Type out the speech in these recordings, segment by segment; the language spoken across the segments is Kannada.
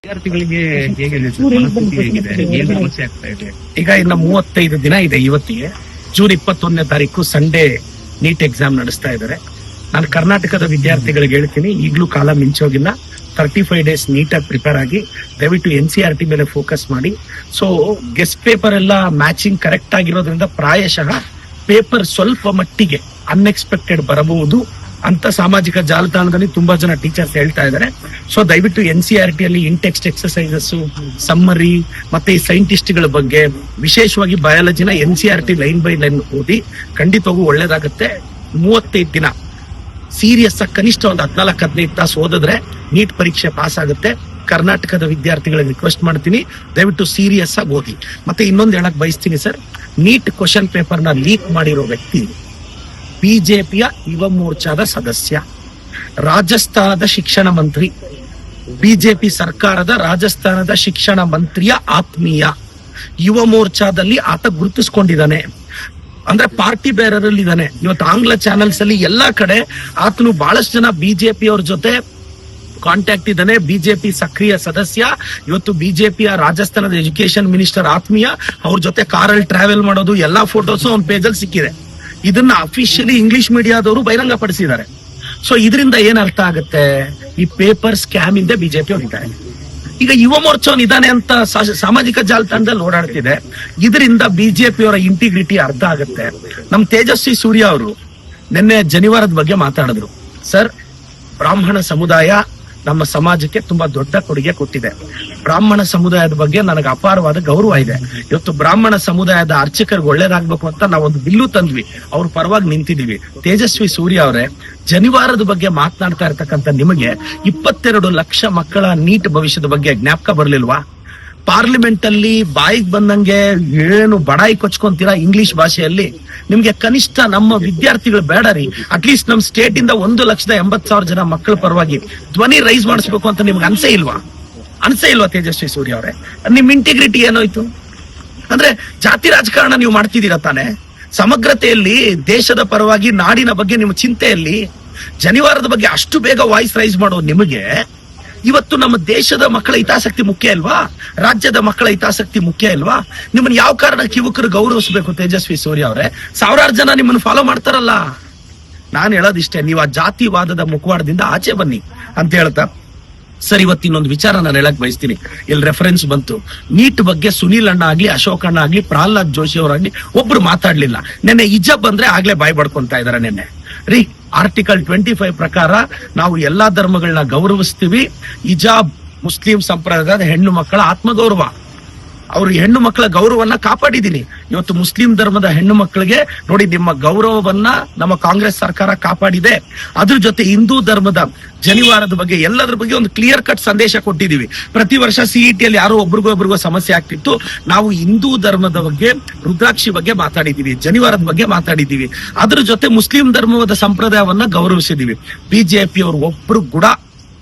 ವಿದ್ಯಾರ್ಥಿಗಳಿಗೆ ಹೇಗಿದೆ ಸರ್? ಮನಸ್ಥಿತಿ ಹೇಗಿದೆ? ಏನ್ ಸಮಸ್ಯೆ ಆಗ್ತಾ ಇದೆ? ಈಗ ಇನ್ನು 35 ದಿನ ಇದೆ. ಇವತ್ತಿಗೆ ಜೂನ್ 21ನೇ ತಾರೀಕು ಸಂಡೇ ನೀಟ್ ಎಕ್ಸಾಮ್ ನಡೆಸ್ತಾ ಇದ್ದಾರೆ. ನಾನು ಕರ್ನಾಟಕದ ವಿದ್ಯಾರ್ಥಿಗಳಿಗೆ ಹೇಳ್ತೀನಿ, ಈಗಲೂ ಕಾಲ ಮಿಂಚೋಗಿಲ್ಲ. 35 ಡೇಸ್ ನೀಟಾಗಿ ಪ್ರಿಪೇರ್ ಆಗಿ ದಯವಿಟ್ಟು NCERT ಮೇಲೆ ಫೋಕಸ್ ಮಾಡಿ. ಸೊ ಗೆಸ್ಟ್ ಪೇಪರ್ ಎಲ್ಲ ಮ್ಯಾಚಿಂಗ್ ಕರೆಕ್ಟ್ ಆಗಿರೋದ್ರಿಂದ ಪ್ರಾಯಶಃ ಪೇಪರ್ ಸ್ವಲ್ಪ ಮಟ್ಟಿಗೆ ಅನ್ಎಕ್ಸ್ಪೆಕ್ಟೆಡ್ ಬರಬಹುದು ಅಂತ ಸಾಮಾಜಿಕ ಜಾಲತಾಣದಲ್ಲಿ ತುಂಬಾ ಜನ ಟೀಚರ್ಸ್ ಹೇಳ್ತಾ ಇದ್ದಾರೆ. ಸೊ ದಯವಿಟ್ಟು NCERT ಅಲ್ಲಿ ಇನ್ಟೆಕ್ಸ್ಟ್ ಎಕ್ಸರ್ಸೈಸಸ್, ಸಮ್ಮರಿ ಮತ್ತೆ ಈ ಸೈಂಟಿಸ್ಟ್ ಗಳ ಬಗ್ಗೆ, ವಿಶೇಷವಾಗಿ ಬಯಾಲಜಿನ NCERT ಲೈನ್ ಬೈ ಲೈನ್ ಓದಿ ಖಂಡಿತವಾಗೂ ಒಳ್ಳೇದಾಗುತ್ತೆ. 35 ದಿನ ಸೀರಿಯಸ್ ಆಗಿ ಕನಿಷ್ಠ ಒಂದು 14-15 ತಾಸು ಓದಿದ್ರೆ ನೀಟ್ ಪರೀಕ್ಷೆ ಪಾಸ್ ಆಗುತ್ತೆ. ಕರ್ನಾಟಕದ ವಿದ್ಯಾರ್ಥಿಗಳಿಗೆ ರಿಕ್ವೆಸ್ಟ್ ಮಾಡ್ತೀನಿ, ದಯವಿಟ್ಟು ಸೀರಿಯಸ್ ಆಗಿ ಓದಿ. ಮತ್ತೆ ಇನ್ನೊಂದು ಹೇಳಕ್ ಬಯಸ್ತೀನಿ ಸರ್, ನೀಟ್ ಕ್ವಶನ್ ಪೇಪರ್ ನ ಲೀಕ್ ಮಾಡಿರೋ ವ್ಯಕ್ತಿ ಬಿಜೆಪಿಯ ಯುವ ಮೋರ್ಚಾದ ಸದಸ್ಯ, ರಾಜಸ್ಥಾನದ ಶಿಕ್ಷಣ ಮಂತ್ರಿ, ಬಿಜೆಪಿ ಸರ್ಕಾರದ ರಾಜಸ್ಥಾನದ ಶಿಕ್ಷಣ ಮಂತ್ರಿಯ ಆತ್ಮೀಯ. ಯುವ ಮೋರ್ಚಾದಲ್ಲಿ ಆತ ಗುರುತಿಸ್ಕೊಂಡಿದ್ದಾನೆ, ಅಂದ್ರೆ ಪಾರ್ಟಿ ಬೇರರ್ ಅಲ್ಲಿ ಇದ್ದಾನೆ. ಇವತ್ತು ಆಂಗ್ಲ ಚಾನೆಲ್ಸ್ ಅಲ್ಲಿ ಎಲ್ಲಾ ಕಡೆ ಆತನು ಬಹಳಷ್ಟು ಜನ ಬಿಜೆಪಿ ಅವ್ರ ಜೊತೆ ಕಾಂಟ್ಯಾಕ್ಟ್ ಇದ್ದಾನೆ. ಬಿಜೆಪಿ ಸಕ್ರಿಯ ಸದಸ್ಯ. ಇವತ್ತು ಬಿಜೆಪಿಯ ರಾಜಸ್ಥಾನದ ಎಜುಕೇಶನ್ ಮಿನಿಸ್ಟರ್ ಆತ್ಮೀಯ. ಅವ್ರ ಜೊತೆ ಕಾರಲ್ಲಿ ಟ್ರಾವೆಲ್ ಮಾಡೋದು ಎಲ್ಲಾ ಫೋಟೋಸ್ ಅವ್ನ ಪೇಜಲ್ಲಿ ಸಿಕ್ಕಿದೆ. ಇದನ್ನ ಅಫಿಷಿಯಲಿ ಇಂಗ್ಲಿಷ್ ಮೀಡಿಯಾದವರು ಬಹಿರಂಗ ಪಡಿಸಿದ್ದಾರೆ. ಸೊ ಇದರಿಂದ ಏನ್ ಅರ್ಥ ಆಗುತ್ತೆ, ಈ ಪೇಪರ್ ಸ್ಕ್ಯಾಮ್ ಇಂದ ಬಿಜೆಪಿ ಅವರಿದ್ದಾರೆ. ಈಗ ಯುವ ಮೋರ್ಚಾವನ್ ಇದಾನೆ ಅಂತ ಸಾಮಾಜಿಕ ಜಾಲತಾಣದಲ್ಲಿ ಓಡಾಡ್ತಿದೆ. ಇದರಿಂದ ಬಿಜೆಪಿ ಅವರ ಇಂಟಿಗ್ರಿಟಿ ಅರ್ಥ ಆಗುತ್ತೆ. ನಮ್ ತೇಜಸ್ವಿ ಸೂರ್ಯ ಅವರು ನಿನ್ನೆ ಜನಿವಾರದ ಬಗ್ಗೆ ಮಾತಾಡಿದ್ರು. ಸರ್, ಬ್ರಾಹ್ಮಣ ಸಮುದಾಯ ನಮ್ಮ ಸಮಾಜಕ್ಕೆ ತುಂಬಾ ದೊಡ್ಡ ಕೊಡುಗೆ ಕೊಟ್ಟಿದೆ. ಬ್ರಾಹ್ಮಣ ಸಮುದಾಯದ ಬಗ್ಗೆ ನನಗೆ ಅಪಾರವಾದ ಗೌರವ ಇದೆ. ಇವತ್ತು ಬ್ರಾಹ್ಮಣ ಸಮುದಾಯದ ಅರ್ಚಕರಿಗೆ ಒಳ್ಳೇದಾಗ್ಬೇಕು ಅಂತ ನಾವೊಂದು ಬಿಲ್ಲು ತಂದ್ವಿ, ಅವ್ರ ಪರವಾಗಿ ನಿಂತಿದೀವಿ. ತೇಜಸ್ವಿ ಸೂರ್ಯ ಅವರೇ, ಜನಿವಾರದ ಬಗ್ಗೆ ಮಾತನಾಡ್ತಾ ಇರ್ತಕ್ಕಂಥ ನಿಮಗೆ 22 ಲಕ್ಷ ಮಕ್ಕಳ ನೀಟ್ ಭವಿಷ್ಯದ ಬಗ್ಗೆ ಜ್ಞಾಪಕ ಬರ್ಲಿಲ್ವಾ? ಪಾರ್ಲಿಮೆಂಟ್ ಅಲ್ಲಿ ಬಾಯಿಗೆ ಬಂದಂಗೆ ಏನು ಬಡಾಯಿ ಕೊಚ್ಕೊಂತೀರಾ ಇಂಗ್ಲಿಷ್ ಭಾಷೆಯಲ್ಲಿ. ನಿಮ್ಗೆ ಕನಿಷ್ಠ ನಮ್ಮ ವಿದ್ಯಾರ್ಥಿಗಳು ಬೇಡ ರೀ, ಅಟ್ಲೀಸ್ಟ್ ನಮ್ ಸ್ಟೇಟ್ ಇಂದ 1,80,000 ಜನ ಮಕ್ಕಳ ಪರವಾಗಿ ಧ್ವನಿ ರೈಸ್ ಮಾಡಿಸ್ಬೇಕು ಅಂತ ನಿಮ್ಗೆ ಅನ್ಸೇ ಇಲ್ವಾ ತೇಜಸ್ವಿ ಸೂರ್ಯ ಅವರೇ? ನಿಮ್ ಇಂಟಿಗ್ರಿಟಿ ಏನೋಯ್ತು? ಅಂದ್ರೆ ಜಾತಿ ರಾಜಕಾರಣ ನೀವು ಮಾಡ್ತಿದ್ದೀರಾ ತಾನೆ? ಸಮಗ್ರತೆಯಲ್ಲಿ, ದೇಶದ ಪರವಾಗಿ, ನಾಡಿನ ಬಗ್ಗೆ ನಿಮ್ಮ ಚಿಂತೆಯಲ್ಲಿ ಜನಿವಾರದ ಬಗ್ಗೆ ಅಷ್ಟು ಬೇಗ ವಾಯ್ಸ್ ರೈಸ್ ಮಾಡೋ ನಿಮಗೆ ಇವತ್ತು ನಮ್ಮ ದೇಶದ ಮಕ್ಕಳ ಹಿತಾಸಕ್ತಿ ಮುಖ್ಯ ಇಲ್ವಾ? ರಾಜ್ಯದ ಮಕ್ಕಳ ಹಿತಾಸಕ್ತಿ ಮುಖ್ಯ ಇಲ್ವಾ? ನಿಮ್ಮನ್ನ ಯಾವ ಕಾರಣಕ್ಕೆ ಯುವಕರು ಗೌರವಿಸಬೇಕು ತೇಜಸ್ವಿ ಸೂರ್ಯ ಅವರೇ? 1000 ಜನ ನಿಮ್ಮನ್ನು ಫಾಲೋ ಮಾಡ್ತಾರಲ್ಲ. ನಾನು ಹೇಳೋದಿಷ್ಟೇ, ನೀವು ಆ ಜಾತಿವಾದದ ಮುಖವಾಡದಿಂದ ಆಚೆ ಬನ್ನಿ ಅಂತ ಹೇಳ್ತಾ ಸರ್, ಇವತ್ತಿನೊಂದು ವಿಚಾರ ನಾನು ಹೇಳಕ್ ಬಯಸ್ತೀನಿ. ಇಲ್ಲಿ ರೆಫರೆನ್ಸ್ ಬಂತು, ನೀಟ್ ಬಗ್ಗೆ ಸುನೀಲ್ ಅಣ್ಣ ಆಗ್ಲಿ, ಅಶೋಕ್ ಅಣ್ಣ ಆಗ್ಲಿ, ಪ್ರಹ್ಲಾದ್ ಜೋಶಿ ಅವರಾಗ್ಲಿ ಒಬ್ರು ಮಾತಾಡ್ಲಿಲ್ಲ. ನಿನ್ನೆ ಹಿಜಾಬ್ ಬಂದ್ರೆ ಆಗ್ಲೇ ಬಾಯ್ ಬಡ್ಕೊಂತಾ ಇದಾರೆ. ನಿನ್ನೆ ರೀ, ಆರ್ಟಿಕಲ್ 25 ಪ್ರಕಾರ ನಾವು ಎಲ್ಲಾ ಧರ್ಮಗಳನ್ನ ಗೌರವಿಸ್ತೀವಿ. ಹಿಜಾಬ್ ಮುಸ್ಲಿಂ ಸಂಪ್ರದಾಯದ ಹೆಣ್ಣು ಮಕ್ಕಳ ಆತ್ಮಗೌರವ. ಅವ್ರು ಹೆಣ್ಣು ಮಕ್ಕಳ ಗೌರವವನ್ನ ಕಾಪಾಡಿದೀನಿ. ಇವತ್ತು ಮುಸ್ಲಿಂ ಧರ್ಮದ ಹೆಣ್ಣು ಮಕ್ಕಳಿಗೆ ನೋಡಿ, ನಿಮ್ಮ ಗೌರವವನ್ನ ನಮ್ಮ ಕಾಂಗ್ರೆಸ್ ಸರ್ಕಾರ ಕಾಪಾಡಿದೆ. ಅದ್ರ ಜೊತೆ ಹಿಂದೂ ಧರ್ಮದ ಜನಿವಾರದ ಬಗ್ಗೆ ಎಲ್ಲದ್ರ ಬಗ್ಗೆ ಒಂದು ಕ್ಲಿಯರ್ ಕಟ್ ಸಂದೇಶ ಕೊಟ್ಟಿದೀವಿ. ಪ್ರತಿ ವರ್ಷ CET ಅಲ್ಲಿ ಯಾರೋ ಒಬ್ರಿಗೊಬ್ರಿಗೋ ಸಮಸ್ಯೆ ಆಗ್ತಿತ್ತು. ನಾವು ಹಿಂದೂ ಧರ್ಮದ ಬಗ್ಗೆ, ರುದ್ರಾಕ್ಷಿ ಬಗ್ಗೆ ಮಾತಾಡಿದೀವಿ, ಜನಿವಾರದ ಬಗ್ಗೆ ಮಾತಾಡಿದೀವಿ. ಅದ್ರ ಜೊತೆ ಮುಸ್ಲಿಂ ಧರ್ಮದ ಸಂಪ್ರದಾಯವನ್ನ ಗೌರವಿಸಿದೀವಿ. ಬಿಜೆಪಿ ಅವರು ಒಬ್ರು ಕೂಡ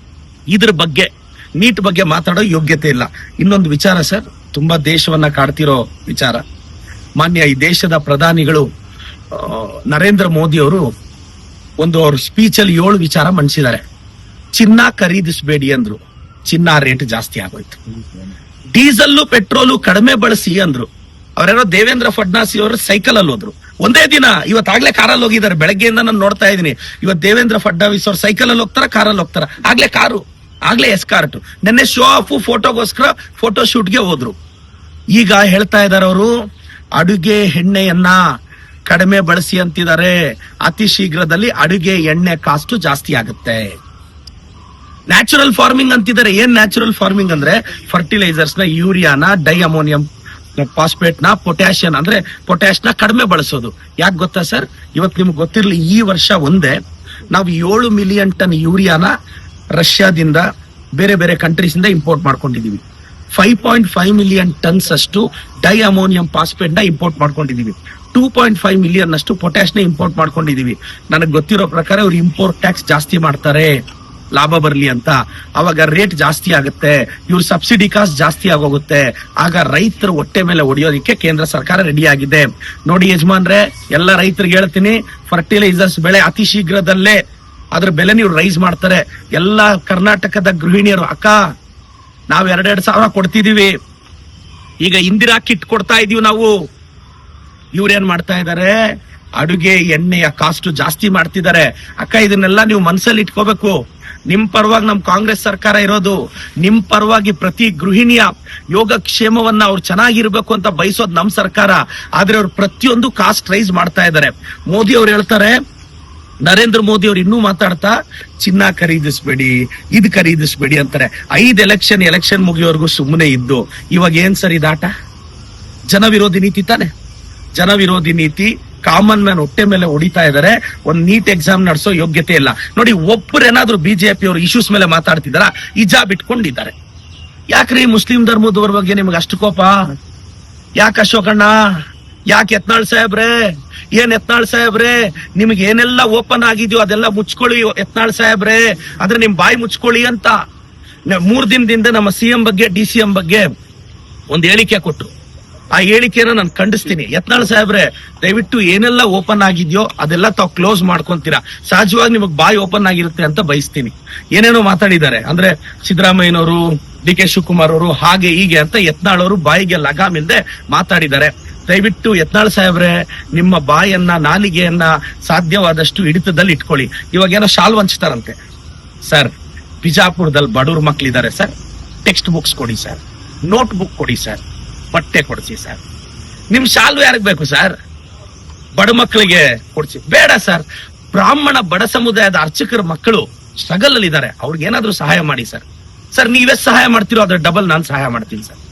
ಇದ್ರ ಬಗ್ಗೆ, ನೀಟ್ ಬಗ್ಗೆ ಮಾತಾಡೋ ಯೋಗ್ಯತೆ ಇಲ್ಲ. ಇನ್ನೊಂದು ವಿಚಾರ ಸರ್, ತುಂಬಾ ದೇಶವನ್ನ ಕಾಡ್ತಿರೋ ವಿಚಾರ. ಮಾನ್ಯ ಈ ದೇಶದ ಪ್ರಧಾನಿಗಳು ನರೇಂದ್ರ ಮೋದಿ ಅವರು ಅವ್ರ ಸ್ಪೀಚ್ ಅಲ್ಲಿ 7 ವಿಚಾರ ಮಂಡಿಸಿದ್ದಾರೆ. ಚಿನ್ನ ಖರೀದಿಸಬೇಡಿ ಅಂದ್ರು, ಚಿನ್ನ ರೇಟ್ ಜಾಸ್ತಿ ಆಗೋಯ್ತು. ಡೀಸೆಲ್ ಪೆಟ್ರೋಲು ಕಡಿಮೆ ಬಳಸಿ ಅಂದ್ರು. ಅವರೇನೋ ದೇವೇಂದ್ರ ಫಡ್ನಾಸಿ ಅವರು ಸೈಕಲ್ ಅಲ್ಲಿ ಹೋದ್ರು. ಒಂದೇ ದಿನ ಇವತ್ತಾಗ್ಲೇ ಕಾರಲ್ಲಿ ಹೋಗಿದ್ದಾರೆ. ಬೆಳಗ್ಗೆಯಿಂದ ನಾನು ನೋಡ್ತಾ ಇದ್ದೀನಿ. ಇವತ್ತು ದೇವೇಂದ್ರ ಫಡ್ನಾವಿಸ್ ಅವ್ರು ಸೈಕಲ್ ಅಲ್ಲಿ ಹೋಗ್ತಾರ, ಕಾರಲ್ಲಿ ಹೋಗ್ತಾರ. ಆಗ್ಲೇ ಎಸ್ಕಾರ್ಟ್. ನಿನ್ನೆ ಶೋ ಆಫ್ ಫೋಟೋಗೋಸ್ಕರ ಫೋಟೋ ಶೂಟ್ಗೆ ಹೋದ್ರು. ಈಗ ಹೇಳ್ತಾ ಇದಾರೆ ಅವರು, ಅಡುಗೆ ಎಣ್ಣೆಯನ್ನ ಕಡಿಮೆ ಬಳಸಿ ಅಂತಿದ್ದಾರೆ. ಅತಿ ಶೀಘ್ರದಲ್ಲಿ ಅಡುಗೆ ಎಣ್ಣೆ ಕಾಸ್ಟ್ ಜಾಸ್ತಿ ಆಗುತ್ತೆ. ನ್ಯಾಚುರಲ್ ಫಾರ್ಮಿಂಗ್ ಅಂತಿದ್ದಾರೆ. ಏನ್ ನ್ಯಾಚುರಲ್ ಫಾರ್ಮಿಂಗ್ ಅಂದ್ರೆ ಫರ್ಟಿಲೈಸರ್ಸ್ ನ, ಯೂರಿಯಾನ, ಡೈ ಅಮೋನಿಯಂ ಫಾಸ್ಫೇಟ್ ನ, ಪೊಟ್ಯಾಷಿಯಂ ಅಂದ್ರೆ ಪೊಟ್ಯಾಶ್ ನ ಕಡಿಮೆ ಬಳಸೋದು. ಯಾಕೆ ಗೊತ್ತಾ ಸರ್? ಇವತ್ತು ನಿಮ್ಗೆ ಗೊತ್ತಿರ್ಲಿ, ಈ ವರ್ಷ ಒಂದೇ ನಾವು 7 ಮಿಲಿಯನ್ ಟನ್ ಯೂರಿಯಾನ ರಷ್ಯಾದಿಂದ, ಬೇರೆ ಬೇರೆ ಕಂಟ್ರೀಸ್ ಇಂದ ಇಂಪೋರ್ಟ್ ಮಾಡ್ಕೊಂಡಿದೀವಿ. 5.5 ಮಿಲಿಯನ್ ಟನ್ಸ್ ಅಷ್ಟು ಡೈ ಅಮೋನಿಯಂ ಫಾಸ್ಫೇಟ್ ನ ಇಂಪೋರ್ಟ್ ಮಾಡ್ಕೊಂಡಿದೀವಿ. 2.5 ಮಿಲಿಯನ್ ಅಷ್ಟು ಪೊಟ್ಯಾಶ್ ನ ಇಂಪೋರ್ಟ್ ಮಾಡ್ಕೊಂಡಿದೀವಿ. ನನಗೆ ಗೊತ್ತಿರೋ ಪ್ರಕಾರ ಇವ್ರು ಇಂಪೋರ್ಟ್ ಟ್ಯಾಕ್ಸ್ ಜಾಸ್ತಿ ಮಾಡ್ತಾರೆ, ಲಾಭ ಬರ್ಲಿ ಅಂತ. ಅವಾಗ ರೇಟ್ ಜಾಸ್ತಿ ಆಗುತ್ತೆ, ಇವ್ರ ಸಬ್ಸಿಡಿ ಕಾಸ್ಟ್ ಜಾಸ್ತಿ ಆಗೋಗುತ್ತೆ. ಆಗ ರೈತರ ಹೊಟ್ಟೆ ಮೇಲೆ ಹೊಡೆಯೋದಿಕ್ಕೆ ಕೇಂದ್ರ ಸರ್ಕಾರ ರೆಡಿ ಆಗಿದೆ. ನೋಡಿ ಯಜಮಾನ್ರೆ, ಎಲ್ಲ ರೈತರಿಗೆ ಹೇಳ್ತೀನಿ, ಫರ್ಟಿಲೈಸರ್ಸ್ ಬೆಳೆ ಅತಿ ಶೀಘ್ರದಲ್ಲೇ ಅದ್ರ ಬೆಲೆ ನೀವು ರೈಸ್ ಮಾಡ್ತಾರೆ. ಎಲ್ಲ ಕರ್ನಾಟಕದ ಗೃಹಿಣಿಯರು, ಅಕ್ಕ ನಾವು 2,000 ಕೊಡ್ತಿದೀವಿ. ಈಗ ಇಂದಿರಾ ಕಿಟ್ ಕೊಡ್ತಾ ಇದೀವಿ ನಾವು. ಇವ್ರೇನ್ ಮಾಡ್ತಾ ಇದಾರೆ, ಅಡುಗೆ ಎಣ್ಣೆಯ ಕಾಸ್ಟ್ ಜಾಸ್ತಿ ಮಾಡ್ತಿದ್ದಾರೆ. ಅಕ್ಕ, ಇದನ್ನೆಲ್ಲ ನೀವು ಮನಸ್ಸಲ್ಲಿ ಇಟ್ಕೋಬೇಕು. ನಿಮ್ ಪರವಾಗಿ ನಮ್ ಕಾಂಗ್ರೆಸ್ ಸರ್ಕಾರ ಇರೋದು. ನಿಮ್ ಪರವಾಗಿ ಪ್ರತಿ ಗೃಹಿಣಿಯ ಯೋಗಕ್ಷೇಮವನ್ನ ಅವ್ರು ಚೆನ್ನಾಗಿರ್ಬೇಕು ಅಂತ ಬಯಸೋದು ನಮ್ ಸರ್ಕಾರ. ಆದ್ರೆ ಅವ್ರು ಪ್ರತಿಯೊಂದು ಕಾಸ್ಟ್ ರೈಸ್ ಮಾಡ್ತಾ ಇದ್ದಾರೆ. ಮೋದಿ ಅವ್ರು ಹೇಳ್ತಾರೆ, ನರೇಂದ್ರ ಮೋದಿ ಅವ್ರು ಇನ್ನೂ ಮಾತಾಡ್ತಾ ಚಿನ್ನ ಖರೀದಿಸ್ಬೇಡಿ, ಇದು ಖರೀದಿಸ್ಬೇಡಿ ಅಂತಾರೆ. 5 ಎಲೆಕ್ಷನ್ ಮುಗಿಯೋವರೆಗೂ ಸುಮ್ಮನೆ ಇದ್ದು ಇವಾಗ ಏನ್ ಸರ್ ಇದಾಟ? ಜನ ವಿರೋಧಿ ನೀತಿ ತಾನೆ. ಜನ ವಿರೋಧಿ ನೀತಿ. ಕಾಮನ್ ಮ್ಯಾನ್ ಹೊಟ್ಟೆ ಮೇಲೆ ಹೊಡಿತಾ ಇದಾರೆ. ಒಂದ್ ನೀಟ್ ಎಕ್ಸಾಮ್ ನಡೆಸೋ ಯೋಗ್ಯತೆ ಇಲ್ಲ. ನೋಡಿ, ಒಬ್ಬರೇನಾದ್ರೂ ಬಿಜೆಪಿ ಅವರು ಇಶ್ಯೂಸ್ ಮೇಲೆ ಮಾತಾಡ್ತಿದಾರ? ಹಿಜಾಬ್ ಇಟ್ಕೊಂಡಿದ್ದಾರೆ. ಯಾಕ್ರಿ ಮುಸ್ಲಿಂ ಧರ್ಮದವ್ರ ಬಗ್ಗೆ ನಿಮ್ಗೆ ಅಷ್ಟು ಕೋಪ? ಯಾಕೆ ಅಶೋಕಣ್ಣ? ಯಾಕೆ ಯತ್ನಾಳ್ ಸಾಹೇಬ್ರೆ? ಯತ್ನಾಳ್ ಸಾಹೇಬ್ರೆ, ನಿಮ್ಗೆ ಏನೆಲ್ಲ ಓಪನ್ ಆಗಿದ್ಯೋ ಅದೆಲ್ಲ ಮುಚ್ಕೊಳ್ಳಿ ಯತ್ನಾಳ್ ಸಾಹೇಬ್ರೆ. ಆದ್ರೆ ನಿಮ್ ಬಾಯಿ ಮುಚ್ಕೊಳ್ಳಿ ಅಂತ 3 ದಿನದಿಂದ ನಮ್ಮ ಸಿಎಂ ಬಗ್ಗೆ, DCM ಬಗ್ಗೆ ಒಂದ್ ಹೇಳಿಕೆ ಕೊಟ್ರು. ಆ ಹೇಳಿಕೆನ ನಾನು ಖಂಡಿಸ್ತೀನಿ. ಯತ್ನಾಳ್ ಸಾಹೇಬ್ರೆ, ದಯವಿಟ್ಟು ಏನೆಲ್ಲ ಓಪನ್ ಆಗಿದ್ಯೋ ಅದೆಲ್ಲ ತಾವು ಕ್ಲೋಸ್ ಮಾಡ್ಕೊಂತೀರಾ. ಸಹಜವಾಗಿ ನಿಮಗ್ ಬಾಯಿ ಓಪನ್ ಆಗಿರುತ್ತೆ ಅಂತ ಬಯಸ್ತೀನಿ. ಏನೇನೋ ಮಾತಾಡಿದ್ದಾರೆ, ಅಂದ್ರೆ ಸಿದ್ದರಾಮಯ್ಯನವರು, DK ಶಿವಕುಮಾರ್ ಅವರು ಹಾಗೆ ಹೀಗೆ ಅಂತ ಯತ್ನಾಳ್ ಅವರು ಬಾಯಿಗೆ ಲಗಾಮಿಲ್ದೆ ಮಾತಾಡಿದ್ದಾರೆ. ದಯವಿಟ್ಟು ಯತ್ನಾಳ್ ಸಾಹೇಬ್ರೆ, ನಿಮ್ಮ ಬಾಯನ್ನ, ನಾಲಿಗೆಯನ್ನ ಸಾಧ್ಯವಾದಷ್ಟು ಹಿಡಿತದಲ್ಲಿ ಇಟ್ಕೊಳ್ಳಿ. ಇವಾಗ ಏನೋ ಶಾಲ್ ಹಂಚ್ತಾರಂತೆ ಸರ್. ಬಿಜಾಪುರದಲ್ಲಿ ಬಡವ್ರ ಮಕ್ಳಿದ್ದಾರೆ ಸರ್, ಟೆಕ್ಸ್ಟ್ ಬುಕ್ಸ್ ಕೊಡಿ ಸರ್, ನೋಟ್ ಬುಕ್ ಕೊಡಿ ಸರ್, ಬಟ್ಟೆ ಕೊಡಿಸಿ ಸರ್. ನಿಮ್ ಶಾಲು ಯಾರಿಗ್ ಬೇಕು ಸರ್? ಬಡ ಮಕ್ಕಳಿಗೆ ಕೊಡ್ಸಿ. ಬೇಡ ಸರ್, ಬ್ರಾಹ್ಮಣ ಬಡ ಸಮುದಾಯದ ಅರ್ಚಕರ ಮಕ್ಕಳು ಸ್ಟ್ರಗಲ್ ಅಲ್ಲಿ ಇದ್ದಾರೆ, ಅವ್ರಿಗೆ ಏನಾದ್ರೂ ಸಹಾಯ ಮಾಡಿ ಸರ್. ಸರ್, ನೀವೇ ಸಹಾಯ ಮಾಡ್ತಿರೋ ಅದ್ರ ಡಬಲ್ ನಾನು ಸಹಾಯ ಮಾಡ್ತೀನಿ ಸರ್.